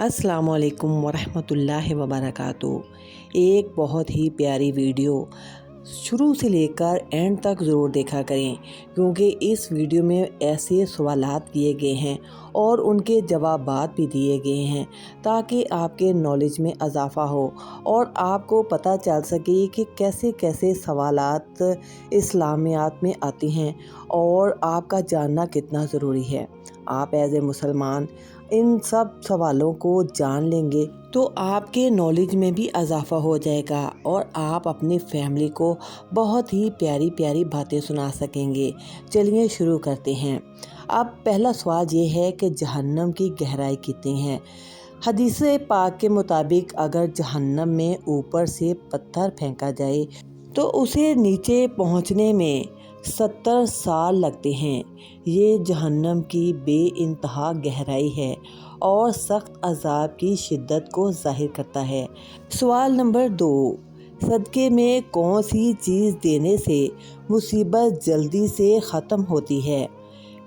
अस्सलाम वालेकुम वरहमतुल्लाहि वबरकातुहू। एक बहुत ही प्यारी वीडियो शुरू से लेकर एंड तक ज़रूर देखा करें, क्योंकि इस वीडियो में ऐसे सवालात किए गए हैं और उनके जवाबात भी दिए गए हैं ताकि आपके नॉलेज में इजाफ़ा हो और आपको पता चल सके कि कैसे कैसे सवालात इस्लामियात में आते हैं और आपका जानना कितना ज़रूरी है। आप एज ए मुसलमान इन सब सवालों को जान लेंगे तो आपके नॉलेज में भी इजाफ़ा हो जाएगा और आप अपनी फैमिली को बहुत ही प्यारी प्यारी बातें सुना सकेंगे। चलिए शुरू करते हैं। अब पहला सवाल ये है कि जहन्नम की गहराई कितनी है। हदीस पाक के मुताबिक अगर जहन्नम में ऊपर से पत्थर फेंका जाए तो उसे नीचे पहुंचने में 70 साल लगते हैं। ये जहन्नम की बेइंतहा गहराई है और सख्त अज़ाब की शिद्दत को ज़ाहिर करता है। सवाल नंबर 2, सदक़े में कौन सी चीज़ देने से मुसीबत जल्दी से ख़त्म होती है।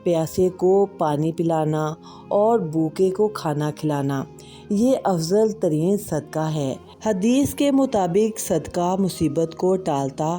प्यासे को पानी पिलाना और भूखे को खाना खिलाना ये अफजल तरीन सदका है। हदीस के मुताबिक सदका मुसीबत को टालता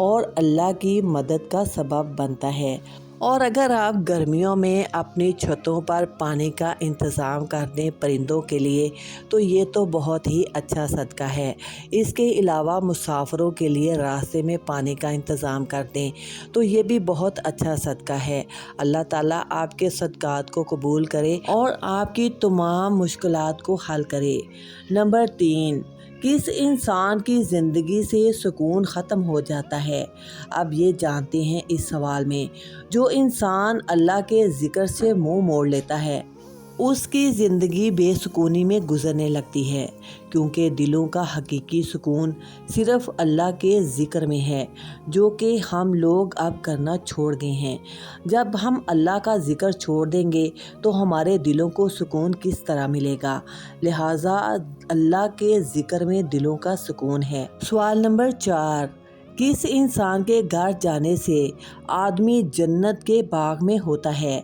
और अल्लाह की मदद का सबब बनता है। और अगर आप गर्मियों में अपनी छतों पर पानी का इंतज़ाम कर दें परिंदों के लिए तो ये तो बहुत ही अच्छा सदका है। इसके अलावा मुसाफिरों के लिए रास्ते में पानी का इंतज़ाम कर दें तो ये भी बहुत अच्छा सदका है। अल्लाह ताला आपके सदक़ात को कबूल करे और आपकी तमाम मुश्किलात को हल करे। नंबर 3, किस इंसान की ज़िंदगी से सुकून ख़त्म हो जाता है। अब ये जानते हैं इस सवाल में। जो इंसान अल्लाह के ज़िक्र से मुंह मोड़ लेता है उसकी ज़िंदगी बेसुकूनी में गुजरने लगती है, क्योंकि दिलों का हकीकी सुकून सिर्फ़ अल्लाह के ज़िक्र में है, जो कि हम लोग अब करना छोड़ गए हैं। जब हम अल्लाह का ज़िक्र छोड़ देंगे तो हमारे दिलों को सुकून किस तरह मिलेगा। लिहाजा अल्लाह के ज़िक्र में दिलों का सुकून है। सवाल नंबर 4, किस इंसान के घर जाने से आदमी जन्नत के बाग में होता है।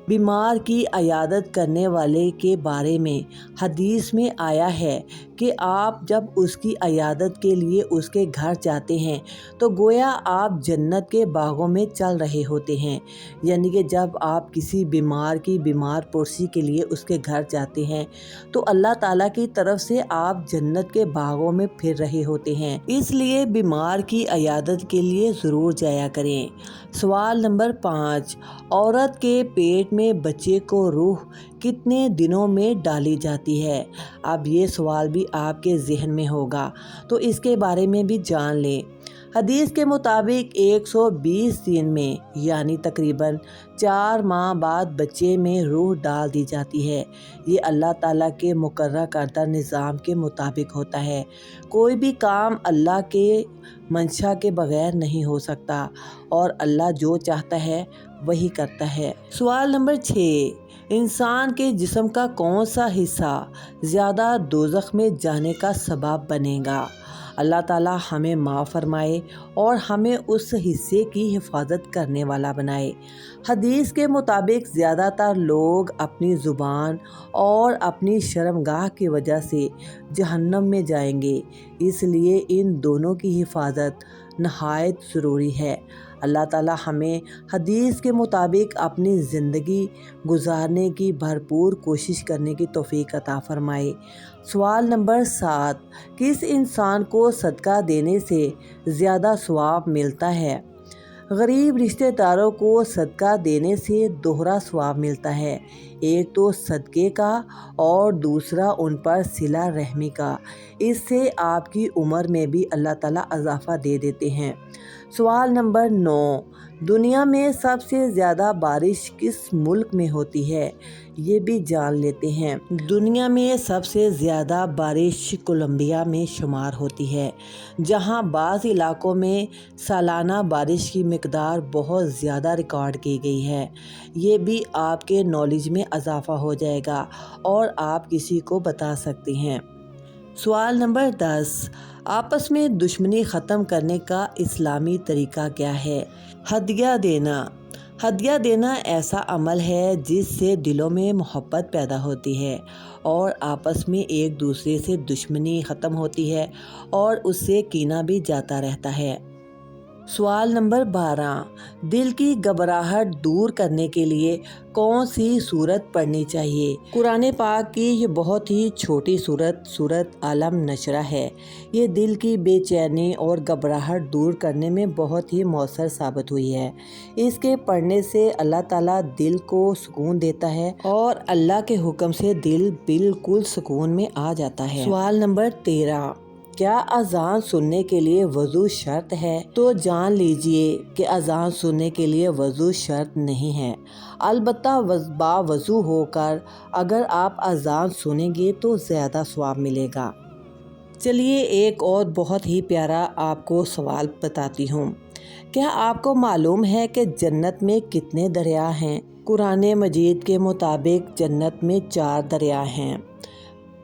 बीमार की अयादत करने वाले के बारे में हदीस में आया है कि आप जब उसकी अयादत के लिए उसके घर जाते हैं तो गोया आप जन्नत के बागों में चल रहे होते हैं। यानी कि जब आप किसी बीमार की बीमार पुरसी के लिए उसके घर जाते हैं तो अल्लाह ताला की तरफ से आप जन्नत के बागों में फिर रहे होते हैं। इसलिए बीमार की अयादत के लिए ज़रूर जाया करें। सवाल नंबर 5, औरत के पेट में बच्चे को रूह कितने दिनों में डाली जाती है। अब ये सवाल भी आपके जहन में होगा तो इसके बारे में भी जान लें। हदीस के मुताबिक 120 दिन में यानी तकरीबन 4 माह बाद बच्चे में रूह डाल दी जाती है। ये अल्लाह ताला के मुकर्रर करदा निज़ाम के मुताबिक होता है। कोई भी काम अल्लाह के मंशा के बगैर नहीं हो सकता और अल्लाह जो चाहता है वही करता है। सवाल नंबर 6, इंसान के जिस्म का कौन सा हिस्सा ज़्यादा दोज़ख में जाने का सबब बनेगा। अल्लाह ताला हमें माफ़ फरमाए और हमें उस हिस्से की हिफाजत करने वाला बनाए। हदीस के मुताबिक ज़्यादातर लोग अपनी ज़ुबान और अपनी शर्मगाह की वजह से जहन्नम में जाएंगे, इसलिए इन दोनों की हिफाजत नहायत ज़रूरी है। अल्लाह ताला हमें हदीस के मुताबिक अपनी ज़िंदगी गुजारने की भरपूर कोशिश करने की तौफीक अता फरमाए। सवाल नंबर 7, किस इंसान को सदका देने से ज़्यादा सवाब मिलता है। गरीब रिश्तेदारों को सदका देने से दोहरा सवाब मिलता है। एक तो सदक़े का और दूसरा उन पर सिला रहमी का। इससे आपकी उम्र में भी अल्लाह ताला इजाफ़ा दे देते हैं। सवाल नंबर 9, दुनिया में सबसे ज़्यादा बारिश किस मुल्क में होती है। ये भी जान लेते हैं। दुनिया में सबसे ज़्यादा बारिश कोलंबिया में शुमार होती है, जहां बाज़ इलाकों में सालाना बारिश की मिकदार बहुत ज़्यादा रिकॉर्ड की गई है। ये भी आपके नॉलेज में इजाफ़ा हो जाएगा और आप किसी को बता सकते हैं। सवाल नंबर 10, आपस में दुश्मनी ख़त्म करने का इस्लामी तरीका क्या है। हदिया देना। ہدیہ دینا ایسا عمل ہے جس سے دلوں میں محبت پیدا ہوتی ہے اور آپس میں ایک دوسرے سے دشمنی ختم ہوتی ہے اور اس سے کینہ بھی جاتا رہتا ہے۔ سوال نمبر 12، دل کی گھبراہٹ دور کرنے کے لیے کون سی سورت پڑھنی چاہیے؟ قرآن پاک کی یہ بہت ہی چھوٹی سورت علم نشرہ ہے۔ یہ دل کی بے چینی اور گھبراہٹ دور کرنے میں بہت ہی مؤثر ثابت ہوئی ہے۔ اس کے پڑھنے سے اللہ تعالیٰ دل کو سکون دیتا ہے اور اللہ کے حکم سے دل بالکل سکون میں آ جاتا ہے۔ سوال نمبر 13، کیا اذان سننے کے لیے وضو شرط ہے؟ تو جان لیجئے کہ اذان سننے کے لیے وضو شرط نہیں ہے، البتہ باوضو ہو کر اگر آپ اذان سنیں گے تو زیادہ ثواب ملے گا۔ چلیے ایک اور بہت ہی پیارا آپ کو سوال بتاتی ہوں۔ کیا آپ کو معلوم ہے کہ جنت میں کتنے دریا ہیں؟ قرآن مجید کے مطابق جنت میں 4 دریا ہیں،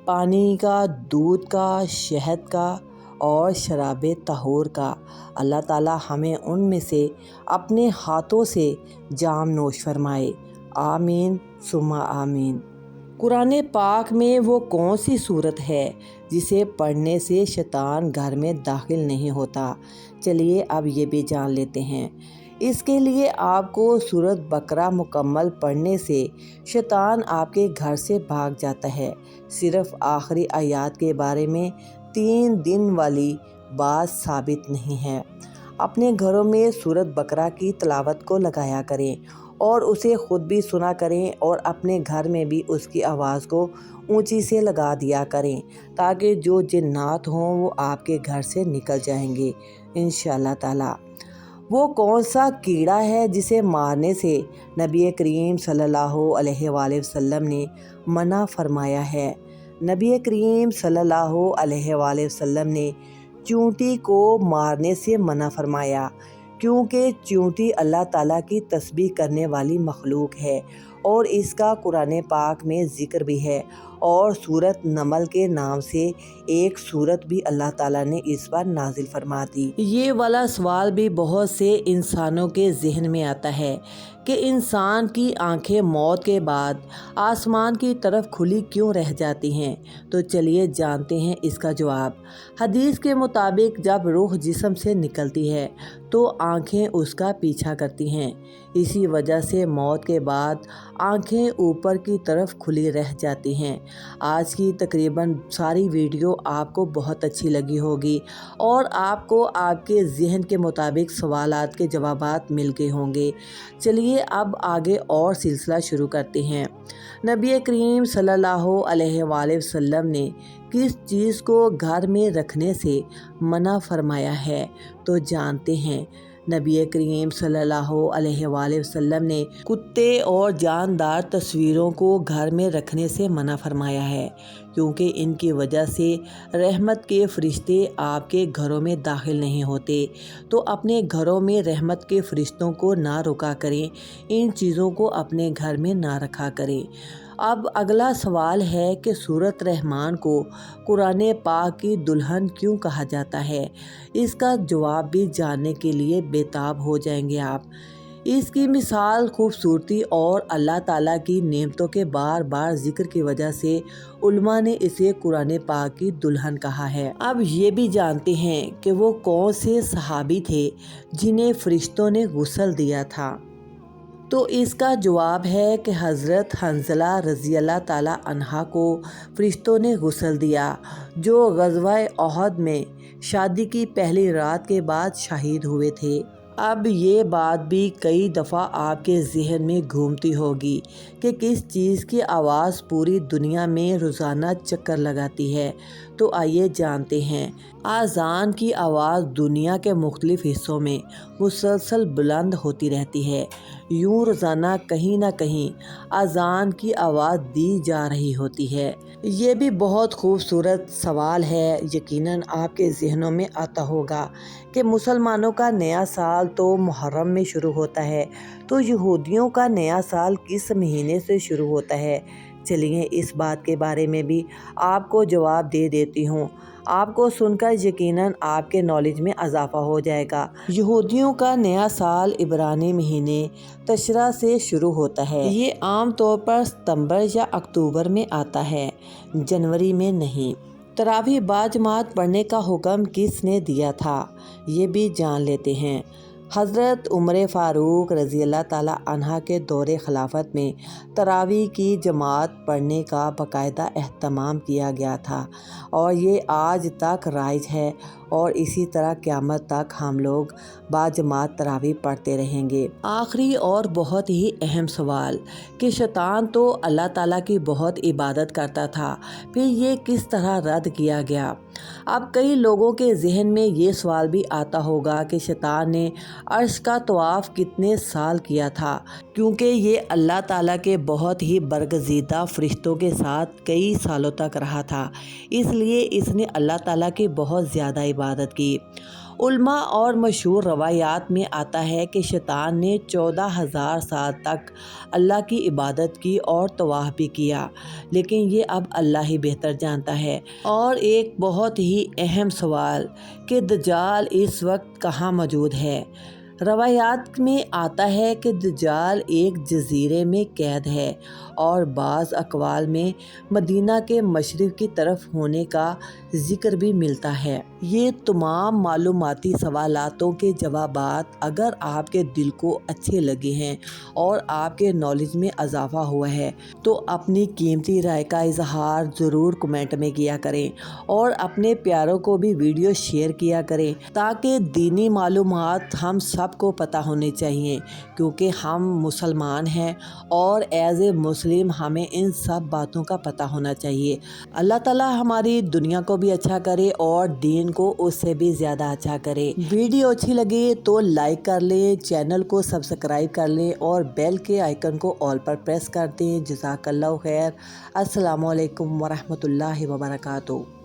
پانی کا، دودھ کا، شہد کا اور شراب طہور کا۔ اللہ تعالیٰ ہمیں ان میں سے اپنے ہاتھوں سے جام نوش فرمائے، آمین ثم آمین۔ قرآن پاک میں وہ کون سی سورت ہے جسے پڑھنے سے شیطان گھر میں داخل نہیں ہوتا؟ چلیے اب یہ بھی جان لیتے ہیں۔ اس کے لیے آپ کو سورت بقرہ مکمل پڑھنے سے شیطان آپ کے گھر سے بھاگ جاتا ہے۔ صرف آخری آیات کے بارے میں 3 دن والی بات ثابت نہیں ہے۔ اپنے گھروں میں سورت بقرہ کی تلاوت کو لگایا کریں اور اسے خود بھی سنا کریں اور اپنے گھر میں بھی اس کی آواز کو اونچی سے لگا دیا کریں تاکہ جو جنات ہوں وہ آپ کے گھر سے نکل جائیں گے انشاءاللہ تعالی۔ وہ کون سا کیڑا ہے جسے مارنے سے نبی کریم صلی اللہ علیہ وآلہ وسلم نے منع فرمایا ہے؟ نبی کریم صلی اللہ علیہ وآلہ وسلم نے چیونٹی کو مارنے سے منع فرمایا، کیونکہ چیونٹی اللہ تعالیٰ کی تسبیح کرنے والی مخلوق ہے اور اس کا قرآن پاک میں ذکر بھی ہے، اور سورت نمل کے نام سے ایک سورت بھی اللہ تعالیٰ نے اس پر نازل فرما دی۔ یہ والا سوال بھی بہت سے انسانوں کے ذہن میں آتا ہے کہ انسان کی آنکھیں موت کے بعد آسمان کی طرف کھلی کیوں رہ جاتی ہیں؟ تو چلیے جانتے ہیں اس کا جواب۔ حدیث کے مطابق جب روح جسم سے نکلتی ہے تو آنکھیں اس کا پیچھا کرتی ہیں، اسی وجہ سے موت کے بعد آنکھیں اوپر کی طرف کھلی رہ جاتی ہیں۔ آج کی تقریباً ساری ویڈیو آپ کو بہت اچھی لگی ہوگی اور آپ کو آپ کے ذہن کے مطابق سوالات کے جوابات مل گئے ہوں گے۔ چلیے اب آگے اور سلسلہ شروع کرتے ہیں۔ نبی کریم صلی اللہ علیہ وآلہ وسلم نے کس چیز کو گھر میں رکھنے سے منع فرمایا ہے؟ تو جانتے ہیں۔ نبی کریم صلی اللہ علیہ وآلہ وسلم نے کتے اور جاندار تصویروں کو گھر میں رکھنے سے منع فرمایا ہے، کیونکہ ان کی وجہ سے رحمت کے فرشتے آپ کے گھروں میں داخل نہیں ہوتے۔ تو اپنے گھروں میں رحمت کے فرشتوں کو نہ رکا کریں، ان چیزوں کو اپنے گھر میں نہ رکھا کریں۔ اب اگلا سوال ہے کہ سورۃ رحمان کو قرآن پاک کی دلہن کیوں کہا جاتا ہے؟ اس کا جواب بھی جاننے کے لیے بےتاب ہو جائیں گے آپ۔ اس کی مثال خوبصورتی اور اللہ تعالیٰ کی نعمتوں کے بار بار ذکر کی وجہ سے علماء نے اسے قرآن پاک کی دلہن کہا ہے۔ اب یہ بھی جانتے ہیں کہ وہ کون سے صحابی تھے جنہیں فرشتوں نے غسل دیا تھا؟ تو اس کا جواب ہے کہ حضرت حنظلہ رضی اللہ تعالیٰ عنہ کو فرشتوں نے غسل دیا، جو غزوہ احد میں شادی کی پہلی رات کے بعد شہید ہوئے تھے۔ اب یہ بات بھی کئی دفعہ آپ کے ذہن میں گھومتی ہوگی کہ کس چیز کی آواز پوری دنیا میں روزانہ چکر لگاتی ہے؟ تو آئیے جانتے ہیں۔ اذان کی آواز دنیا کے مختلف حصوں میں مسلسل بلند ہوتی رہتی ہے، یوں روزانہ کہیں نہ کہیں اذان کی آواز دی جا رہی ہوتی ہے۔ یہ بھی بہت خوبصورت سوال ہے، یقیناً آپ کے ذہنوں میں آتا ہوگا کہ مسلمانوں کا نیا سال تو محرم میں شروع ہوتا ہے، تو یہودیوں کا نیا سال کس مہینے سے شروع ہوتا ہے؟ चलिए इस बात के बारे में भी आपको जवाब दे देती हूँ। आपको सुनकर यकीनन आपके नॉलेज में इजाफा हो जाएगा। यहूदियों का नया साल इब्रानी महीने तशरा से शुरू होता है। ये आम तौर पर सितंबर या अक्टूबर में आता है, जनवरी में नहीं। तरावी बाजमात पढ़ने का हुक्म किसने दिया था, ये भी जान लेते हैं। हज़रत उमर फ़ारूक रज़ी अल्लाह ताला अन्हा के दौरे खिलाफत में तरावी की जमात पढ़ने का बाकायदा एहतमाम किया गया था और ये आज तक राइज है और इसी तरह क़यामत तक हम लोग बाजमात तरावी पढ़ते रहेंगे। आखिरी और बहुत ही अहम सवाल कि शैतान तो अल्लाह ताला की बहुत इबादत करता था, फिर ये किस तरह रद्द किया गया। अब कई लोगों के जहन में ये सवाल भी आता होगा कि शैतान ने अर्श का तवाफ़ कितने साल किया था, क्योंकि ये अल्लाह ताला के बहुत ही बरगज़ीदा फ़रिश्तों के साथ कई सालों तक रहा था, इसलिए इसने अल्लाह ताला की बहुत ज़्यादा इबादत की। उल्मा और मशहूर रवायात में आता है कि शैतान ने 14,000 साल तक अल्लाह की इबादत की और तवाफ़ भी किया, लेकिन ये अब अल्लाह ही बेहतर जानता है। और एक बहुत ही अहम सवाल कि दज्जाल इस वक्त कहाँ मौजूद है। रवायात में आता है कि दज्जाल एक जजीरे में कैद है और बाज़ अक़वाल में मदीना के मशरिक़ की तरफ होने का ज़िक्र भी मिलता है। ये तमाम मालूमाती सवालातों के जवाबात अगर आपके दिल को अच्छे लगे हैं और आपके नॉलेज में इजाफा हुआ है तो अपनी कीमती राय का इजहार ज़रूर कमेंट में किया करें और अपने प्यारों को भी वीडियो शेयर किया करें, ताकि दीनी मालूमात हम सबको पता होनी चाहिए, क्योंकि हम मुसलमान हैं और एज ए मुस्लिम हमें इन सब बातों का पता होना चाहिए। अल्लाह ताला हमारी दुनिया को भी अच्छा करे और दीन को उससे भी ज़्यादा अच्छा करे। वीडियो अच्छी लगे तो लाइक कर लें, चैनल को सब्सक्राइब कर लें और बेल के आइकन को ऑल पर प्रेस कर दें। जज़ाकल्लाहु खैर। अस्सलामु अलैकुम वरहमतुल्लाहि वबरकातुहू।